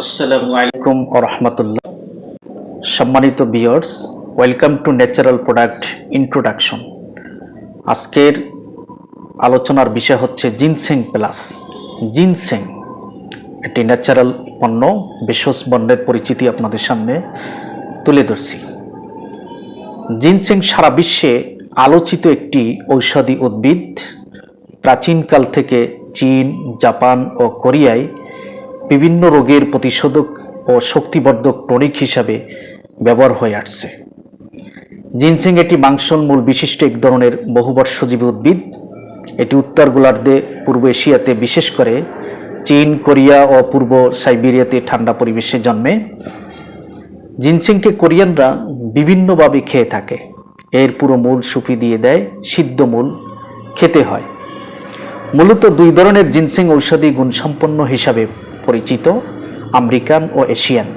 আসসালামু আলাইকুম ওয়া রাহমাতুল্লাহ। সম্মানিত viewers, welcome to natural product introduction. আজকের আলোচনার বিষয় হচ্ছে জিনসেং প্লাস। জিনসেং একটি ন্যাচারাল পণ্য, ভেষজ পণ্যের পরিচিতি আপনাদের সামনে তুলে ধরছি। জিনসেং সারা বিশ্বে আলোচিত একটি ঔষধি উদ্ভিদ। প্রাচীনকাল থেকে চীন, জাপান ও কোরিয়ায় বিভিন্ন রোগের প্রতিষেধক ও শক্তিবর্ধক টনিক হিসাবে ব্যবহার হয়ে আসছে। জিনসেং একটি মাংসল মূল বিশিষ্ট এক ধরনের বহুবর্ষজীবী উদ্ভিদ। এটি উত্তর গোলার্ধে, পূর্ব এশিয়াতে, বিশেষ করে চীন, কোরিয়া ও পূর্ব সাইবেরিয়াতে ঠান্ডা পরিবেশে জন্মে। জিনসেংকে কোরিয়ানরা বিভিন্নভাবে খেয়ে থাকে। এর পুরো মূল সুপি দিয়ে দেয়, সিদ্ধ মূল খেতে হয়। মূলত দুই ধরনের জিনসেং ঔষধি গুণসম্পন্ন হিসাবে পরিচিত, আমেরিকান ও এশিয়ান।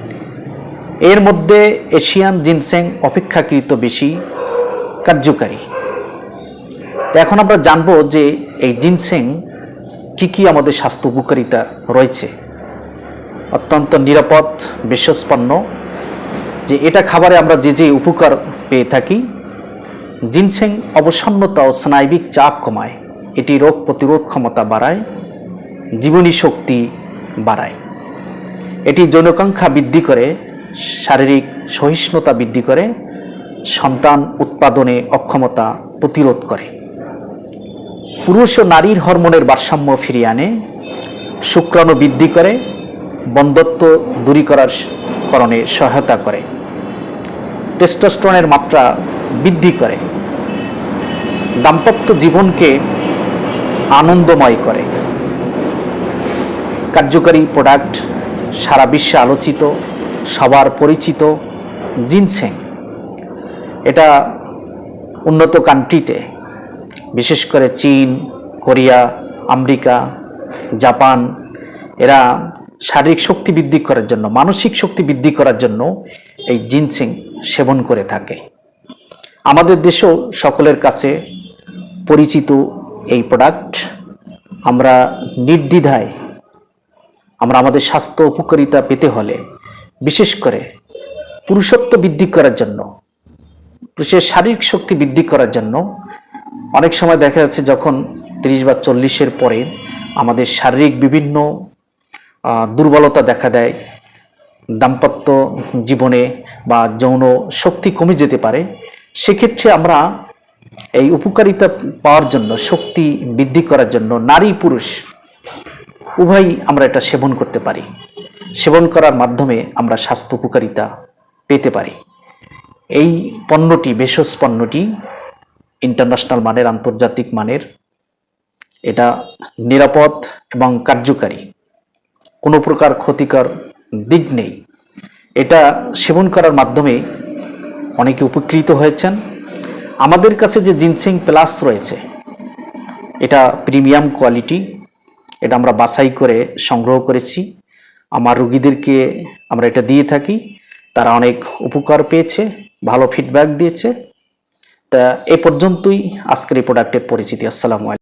এর মধ্যে এশিয়ান জিনসেং অপেক্ষাকৃত বেশি কার্যকারী। এখন আমরা জানব যে এই জিনসেং কি আমাদের স্বাস্থ্য উপকারিতা রয়েছে। অত্যন্ত নিরাপদ ভেষজ পণ্য, যে এটা খাবারে আমরা যে উপকার পেয়ে থাকি। জিনসেং অবসন্নতা ও স্নায়বিক চাপ কমায়। এটি রোগ প্রতিরোধ ক্ষমতা বাড়ায়, জীবনী শক্তি বাড়ায়। এটি যৌনাকাঙ্ক্ষা বৃদ্ধি করে, শারীরিক সহিষ্ণুতা বৃদ্ধি করে, সন্তান উৎপাদনে অক্ষমতা প্রতিরোধ করে, পুরুষ ও নারীর হরমোনের ভারসাম্য ফিরিয়ে আনে, শুক্রাণু বৃদ্ধি করে, বন্ধ্যত্ব দূরীকরণে সহায়তা করে, টেস্টোস্টেরনের মাত্রা বৃদ্ধি করে, দাম্পত্য জীবনকে আনন্দময় করে। কার্যকারী প্রোডাক্ট, সারা বিশ্বে আলোচিত, সবার পরিচিত জিনসেং। এটা উন্নত কান্ট্রিতে, বিশেষ করে চীন, কোরিয়া, আমেরিকা, জাপান, এরা শারীরিক শক্তি বৃদ্ধি করার জন্য, মানসিক শক্তি বৃদ্ধি করার জন্য এই জিনসেং সেবন করে থাকে। আমাদের দেশেও সকলের কাছে পরিচিত এই প্রোডাক্ট। আমরা নির্দ্বিধায় আমাদের স্বাস্থ্য উপকারিতা পেতে হলে, বিশেষ করে পুরুষত্ব বৃদ্ধি করার জন্য, পুরুষের শারীরিক শক্তি বৃদ্ধি করার জন্য, অনেক সময় দেখা যাচ্ছে যখন 30 বা 40-এর পরে আমাদের শারীরিক বিভিন্ন দুর্বলতা দেখা দেয়, দাম্পত্য জীবনে বা যৌন শক্তি কমে যেতে পারে। সেক্ষেত্রে আমরা এই উপকারিতা পাওয়ার জন্য, শক্তি বৃদ্ধি করার জন্য নারী পুরুষ উভয়ই আমরা এটা সেবন করতে পারি। সেবন করার মাধ্যমে আমরা স্বাস্থ্য উপকারিতা পেতে পারি। এই পণ্যটি, ভেষজ পণ্যটি ইন্টারন্যাশনাল মানের, আন্তর্জাতিক মানের। এটা নিরাপদ এবং কার্যকারী, কোনো প্রকার ক্ষতিকর দিক নেই। এটা সেবন করার মাধ্যমে অনেকে উপকৃত হয়েছেন। আমাদের কাছে যে জিনসেং প্লাস রয়েছে, এটা প্রিমিয়াম কোয়ালিটি। এটা আমরা বাছাই করে সংগ্রহ করেছি। আমার রোগীদেরকে আমরা এটা দিয়ে থাকি, তারা অনেক উপকার পেয়েছে, ভালো ফিডব্যাক দিয়েছে। তা এ পর্যন্তই আজকের এই প্রোডাক্টের পরিচিতি। আসসালামু আলাইকুম।